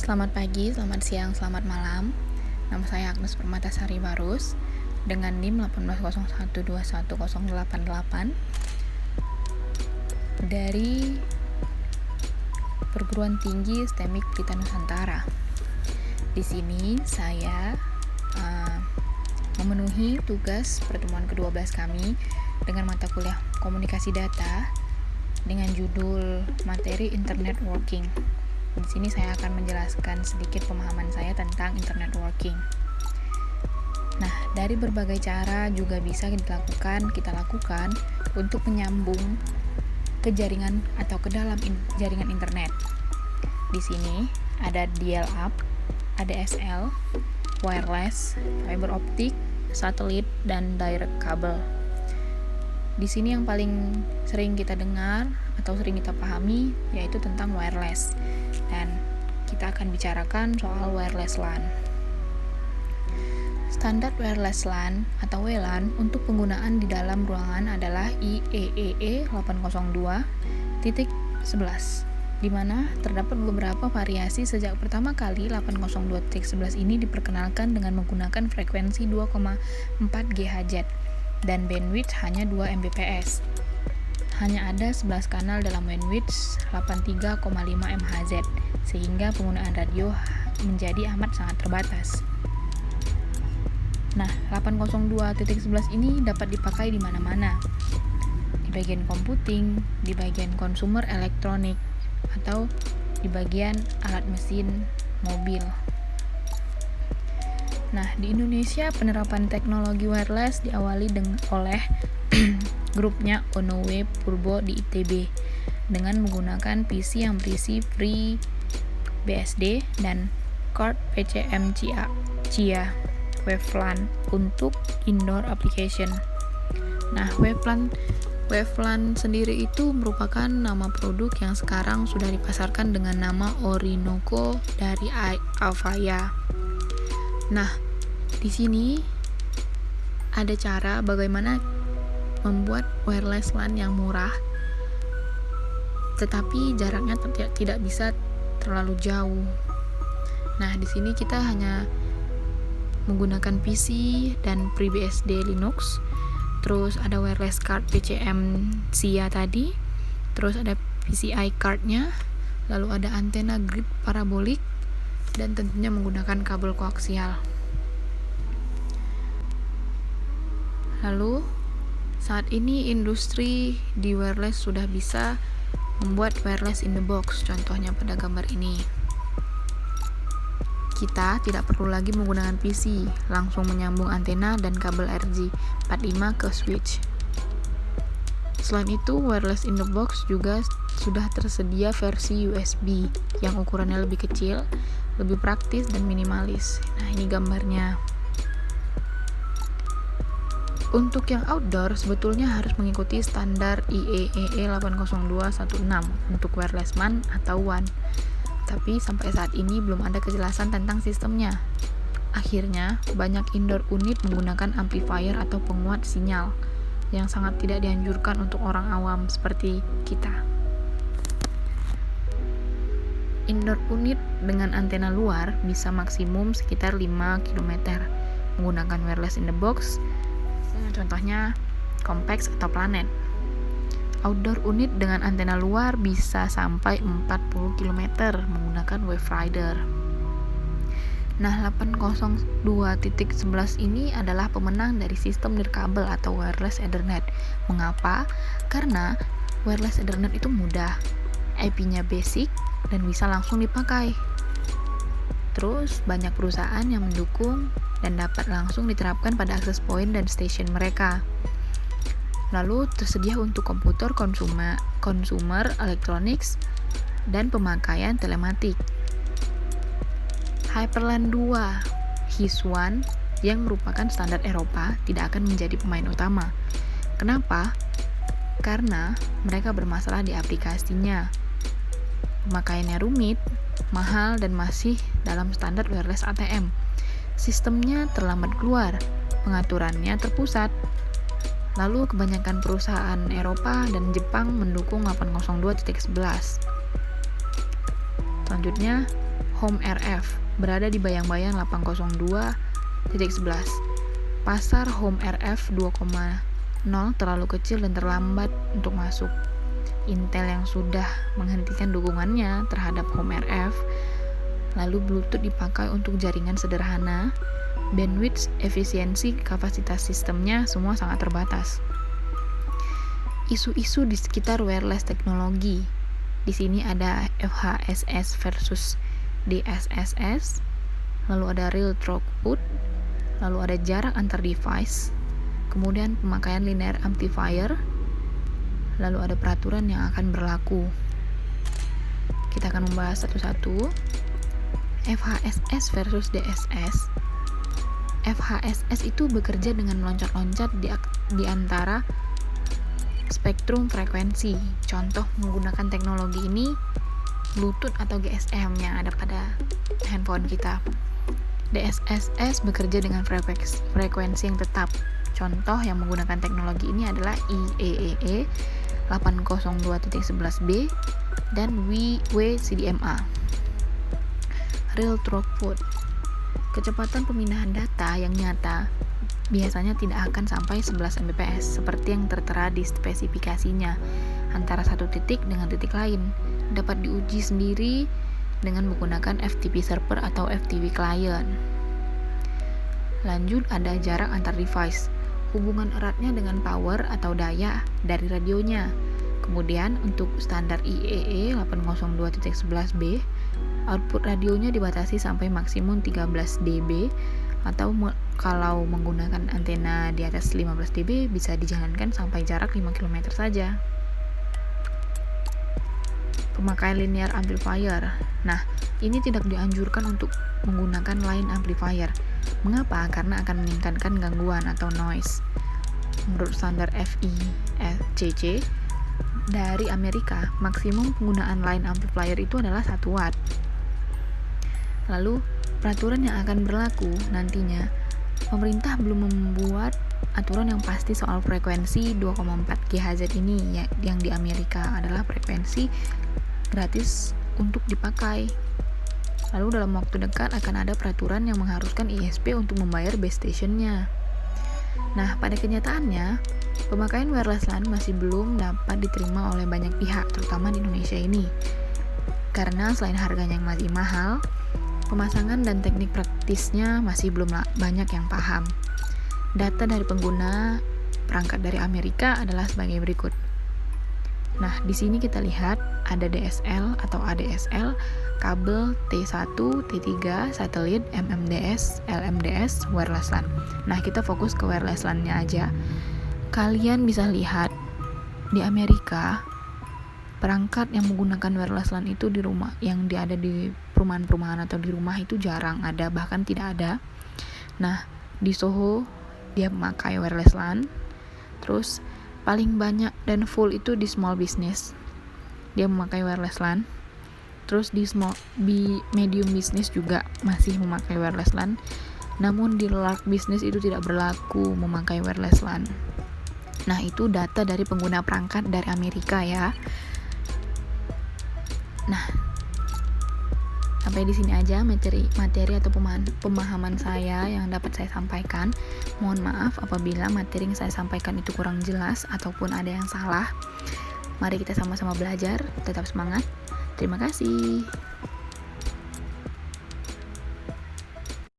Selamat pagi, selamat siang, selamat malam. Nama saya Agnes Permatasari Barus dengan NIM 1801211088 dari Perguruan Tinggi STEMIK Pelita Nusantara. Di sini saya memenuhi tugas pertemuan ke-12 kami dengan mata kuliah Komunikasi Data dengan judul materi Internet Working. Di sini saya akan menjelaskan sedikit pemahaman saya tentang internet working. Nah, dari berbagai cara juga bisa kita lakukan untuk menyambung ke jaringan atau ke dalam jaringan internet. Di sini ada dial-up, ADSL, wireless, fiber optik, satelit, dan direct kabel. Di sini yang paling sering kita dengar atau sering kita pahami yaitu tentang wireless. Dan kita akan bicarakan soal wireless LAN. Standar wireless LAN atau WLAN untuk penggunaan di dalam ruangan adalah IEEE 802.11, di mana terdapat beberapa variasi sejak pertama kali 802.11 ini diperkenalkan dengan menggunakan frekuensi 2,4 GHz dan bandwidth hanya 2 Mbps. Hanya ada 11 kanal dalam bandwidth 83,5 MHz, sehingga penggunaan radio menjadi amat sangat terbatas. Nah, 802.11 ini dapat dipakai di mana-mana. Di bagian computing, di bagian consumer elektronik, atau di bagian alat mesin mobil. Nah, di Indonesia penerapan teknologi wireless diawali oleh grupnya Onowe Purbo di ITB dengan menggunakan PC yang berisi FreeBSD dan card PCM Chia WaveLAN untuk indoor application. Nah, WaveLAN sendiri itu merupakan nama produk yang sekarang sudah dipasarkan dengan nama Orinoco dari Avaya. Nah, di sini ada cara bagaimana membuat wireless LAN yang murah, tetapi jaraknya tidak bisa terlalu jauh. Nah, di sini kita hanya menggunakan PC dan FreeBSD Linux, terus ada wireless card PCM Chia tadi, terus ada PCI cardnya, lalu ada antena grid parabolik, dan tentunya menggunakan kabel koaksial. Lalu saat ini industri di wireless sudah bisa membuat wireless in the box, contohnya pada gambar ini. Kita tidak perlu lagi menggunakan PC, langsung menyambung antena dan kabel RJ45 ke switch. Selain itu, wireless in the box juga sudah tersedia versi USB yang ukurannya lebih kecil, lebih praktis dan minimalis. Nah, ini gambarnya. Untuk yang outdoor sebetulnya harus mengikuti standar IEEE 802.16 untuk wireless MAN atau WAN. Tapi sampai saat ini belum ada kejelasan tentang sistemnya. Akhirnya, banyak indoor unit menggunakan amplifier atau penguat sinyal yang sangat tidak dianjurkan untuk orang awam seperti kita. Indoor unit dengan antena luar bisa maksimum sekitar 5 km menggunakan wireless in the box. Contohnya Compax atau Planet. Outdoor unit dengan antena luar bisa sampai 40 km menggunakan Waverider. Nah, 802.11 ini adalah pemenang dari sistem nirkabel atau wireless Ethernet. Mengapa? Karena wireless Ethernet itu mudah, IP-nya basic dan bisa langsung dipakai. Terus banyak perusahaan yang mendukung dan dapat langsung diterapkan pada access point dan station mereka. Lalu tersedia untuk komputer consumer electronics dan pemakaian telematik. Hyperland 2 HIS-1 yang merupakan standar Eropa tidak akan menjadi pemain utama. Kenapa? Karena mereka bermasalah di aplikasinya. Pemakaiannya rumit, mahal, dan masih dalam standar wireless ATM. Sistemnya terlambat keluar, pengaturannya terpusat. Lalu kebanyakan perusahaan Eropa dan Jepang mendukung 802.11. Selanjutnya, Home RF berada di bayang-bayang 802.11. Pasar Home RF 2.0 terlalu kecil dan terlambat untuk masuk. Intel yang sudah menghentikan dukungannya terhadap Home RF, lalu Bluetooth dipakai untuk jaringan sederhana, bandwidth, efisiensi, kapasitas sistemnya semua sangat terbatas. Isu-isu di sekitar wireless teknologi. Di sini ada FHSS versus DSSS, lalu ada real throughput, lalu ada jarak antar device, kemudian pemakaian linear amplifier, lalu ada peraturan yang akan berlaku. Kita akan membahas satu-satu. FHSS versus DSS. FHSS itu bekerja dengan meloncat-loncat di antara spektrum frekuensi. Contoh menggunakan teknologi ini Bluetooth atau GSM yang ada pada handphone kita. DSSS bekerja dengan frekuensi yang tetap. Contoh yang menggunakan teknologi ini adalah IEEE 802.11b dan WCDMA. Real throughput. Kecepatan pemindahan data yang nyata biasanya tidak akan sampai 11 Mbps seperti yang tertera di spesifikasinya antara satu titik dengan titik lain. Dapat diuji sendiri dengan menggunakan FTP server atau FTP client. Lanjut ada jarak antar device, hubungan eratnya dengan power atau daya dari radionya. Kemudian untuk standar IEEE 802.11b, output radionya dibatasi sampai maksimum 13 dB atau kalau menggunakan antena di atas 15 dB bisa dijalankan sampai jarak 5 km saja. Pemakaian linear amplifier. Nah, ini tidak dianjurkan untuk menggunakan line amplifier. Mengapa? Karena akan meningkatkan gangguan atau noise. Menurut standar FICC dari Amerika, maksimum penggunaan line amplifier itu adalah 1 watt. Lalu, peraturan yang akan berlaku nantinya, pemerintah belum membuat aturan yang pasti soal frekuensi 2,4 GHz ini yang di Amerika adalah frekuensi gratis untuk dipakai. Lalu dalam waktu dekat akan ada peraturan yang mengharuskan ISP untuk membayar base stationnya. Nah, pada kenyataannya, pemakaian wireless LAN masih belum dapat diterima oleh banyak pihak, terutama di Indonesia ini. Karena selain harganya yang masih mahal, pemasangan dan teknik praktisnya masih belum banyak yang paham. Data dari pengguna perangkat dari Amerika adalah sebagai berikut. Nah, di sini kita lihat ada DSL atau ADSL, kabel T1, T3, satelit, MMDS, LMDS, wireless LAN. Nah, kita fokus ke wireless LAN-nya aja. Kalian bisa lihat di Amerika, perangkat yang menggunakan wireless LAN itu di rumah, yang ada di perumahan-perumahan atau di rumah itu jarang ada, bahkan tidak ada. Nah, di Soho dia memakai wireless LAN. Terus paling banyak dan full itu di small business, dia memakai wireless LAN. Terus di medium business juga masih memakai wireless LAN. Namun di large business itu tidak berlaku memakai wireless LAN. Nah, itu data dari pengguna perangkat dari Amerika ya. Nah, sampai di sini aja materi atau pemahaman saya yang dapat saya sampaikan. Mohon maaf apabila materi yang saya sampaikan itu kurang jelas ataupun ada yang salah. Mari kita sama-sama belajar, tetap semangat. Terima kasih.